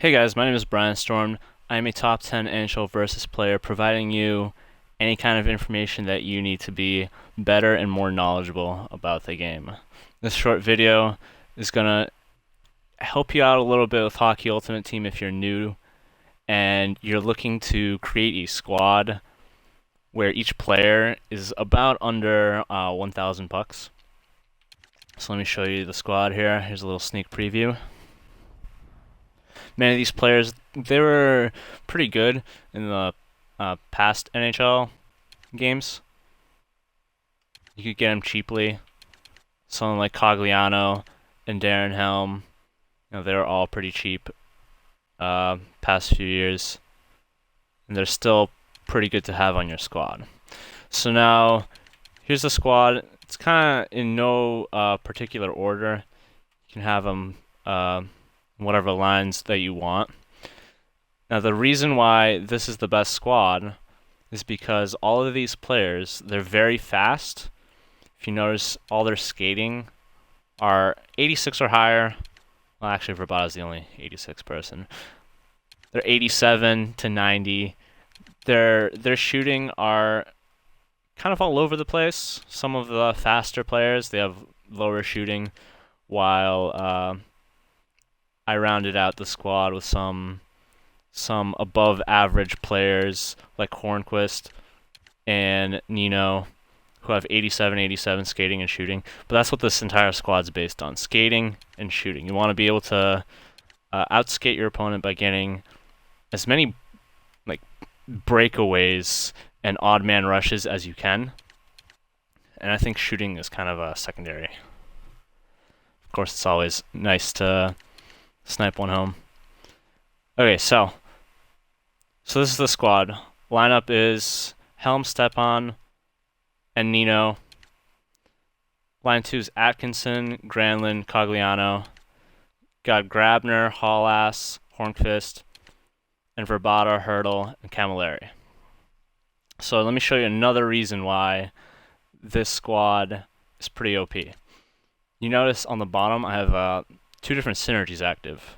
Hey guys, my name is Brian Storm. I am a top 10 NHL versus player, providing you any kind of information that you need to be better and more knowledgeable about the game. This short video is going to help you out a little bit with Hockey Ultimate Team if you're new and you're looking to create a squad where each player is about under 1,000 bucks. So let me show you the squad here. Here's a little sneak preview. Many of these players, they were pretty good in the past NHL games. You could get them cheaply. Someone like Cogliano and Darren Helm, they were all pretty cheap past few years. And they're still pretty good to have on your squad. So now, here's the squad. It's kind of in no particular order. You can have them whatever lines that you want. Now the reason why this is the best squad is because all of these players, they're very fast. If you notice, all their skating are 86 or higher. Well, actually, Verbata's the only 86 person. They're 87 to 90. Their shooting are kind of all over the place. Some of the faster players, they have lower shooting, while I rounded out the squad with some above average players like Hornquist and Nino, who have 87 skating and shooting. But that's what this entire squad's based on: skating and shooting. You want to be able to outskate your opponent by getting as many breakaways and odd man rushes as you can. And I think shooting is kind of a secondary. Of course, it's always nice to snipe one home. Okay, so this is the squad. Lineup is Helm, Stepan, and Nino. Line 2 is Atkinson, Granlund, Cogliano. Got Grabner, Hallass, Hornqvist, and Verbata, Hurdle, and Camilleri. So let me show you another reason why this squad is pretty OP. You notice on the bottom I have two different synergies active.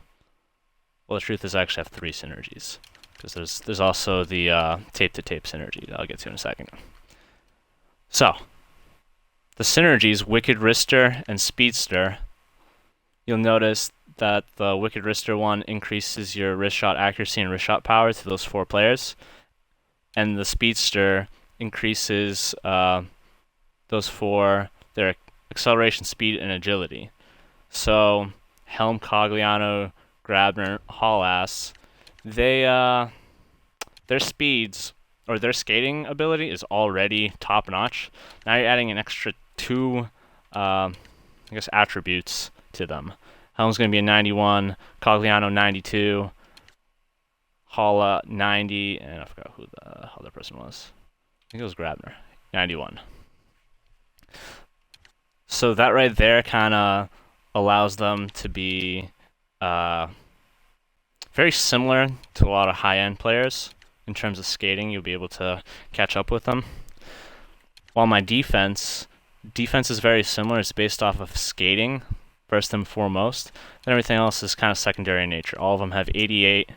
Well, the truth is I actually have three synergies, because there's also the tape-to-tape synergy that I'll get to in a second. So, the synergies, Wicked Wrister and Speedster, you'll notice that the Wicked Wrister one increases your wrist shot accuracy and wrist shot power to those four players, and the Speedster increases those four, their acceleration, speed, and agility. So, Helm, Cogliano, Grabner, Hallass, their speeds or their skating ability is already top notch. Now you're adding an extra two, attributes to them. Helm's going to be a 91, Cogliano 92, Halla 90, and I forgot who the other person was. I think it was Grabner, 91. So that right there kind of allows them to be very similar to a lot of high-end players in terms of skating. You'll be able to catch up with them. While my defense is very similar. It's based off of skating, first and foremost. Then everything else is kind of secondary in nature. All of them have 88,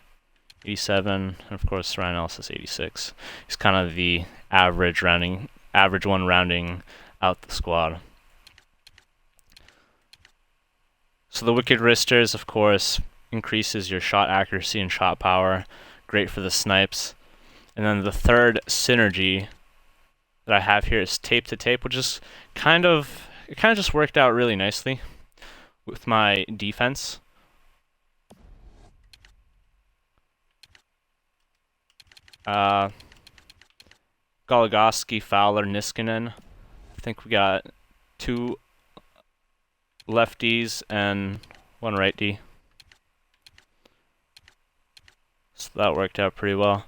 87, and of course Ryan Ellis is 86. He's kind of the average one rounding out the squad. So the Wicked Wristers, of course, increases your shot accuracy and shot power. Great for the snipes. And then the third synergy that I have here is tape to tape, which is kind of just worked out really nicely with my defense. Goligoski, Fowler, Niskanen. I think we got two lefties and one right D. So that worked out pretty well.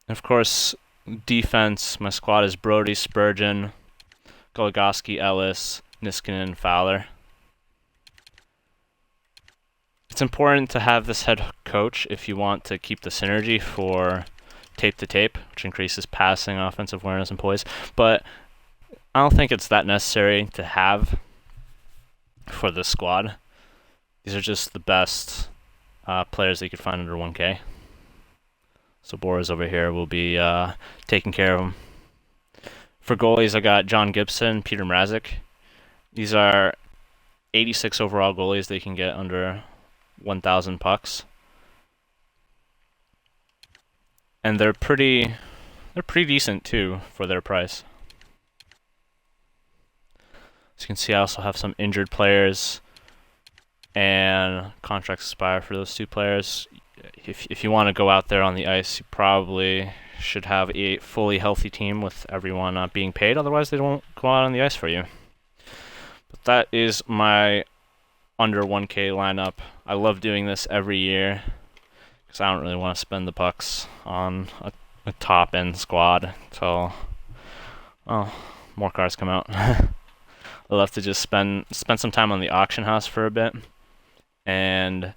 And of course, defense, my squad is Brody, Spurgeon, Goligoski, Ellis, Niskanen, Fowler. It's important to have this head coach if you want to keep the synergy for tape to tape, which increases passing, offensive awareness, and poise. But I don't think it's that necessary to have for this squad. These are just the best players that you could find under 1K. So Boris over here will be taking care of them. For goalies, I got John Gibson, Peter Mrazek. These are 86 overall goalies that you can get under 1,000 pucks. And they're pretty decent too for their price. As you can see, I also have some injured players and contracts expire for those 2 players. If you want to go out there on the ice, you probably should have a fully healthy team with everyone being paid. Otherwise, they won't go out on the ice for you. But that is my under 1K lineup. I love doing this every year because I don't really want to spend the bucks on a top-end squad until more cards come out. I love to just spend some time on the auction house for a bit and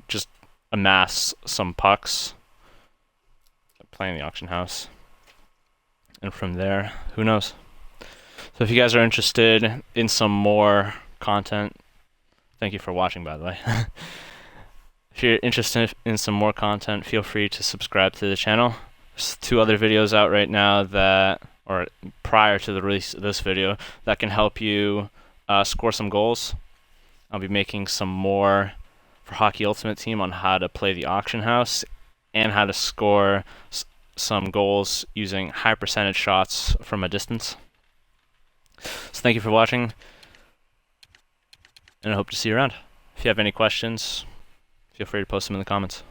just amass some pucks playing the auction house, and from there, who knows. So if you guys are interested in some more content, thank you for watching, by the way. If you're interested in some more content, feel free to subscribe to the channel. There's 2 other videos out right now or prior to the release of this video, that can help you score some goals. I'll be making some more for Hockey Ultimate Team on how to play the auction house and how to score some goals using high percentage shots from a distance. So thank you for watching, and I hope to see you around. If you have any questions, feel free to post them in the comments.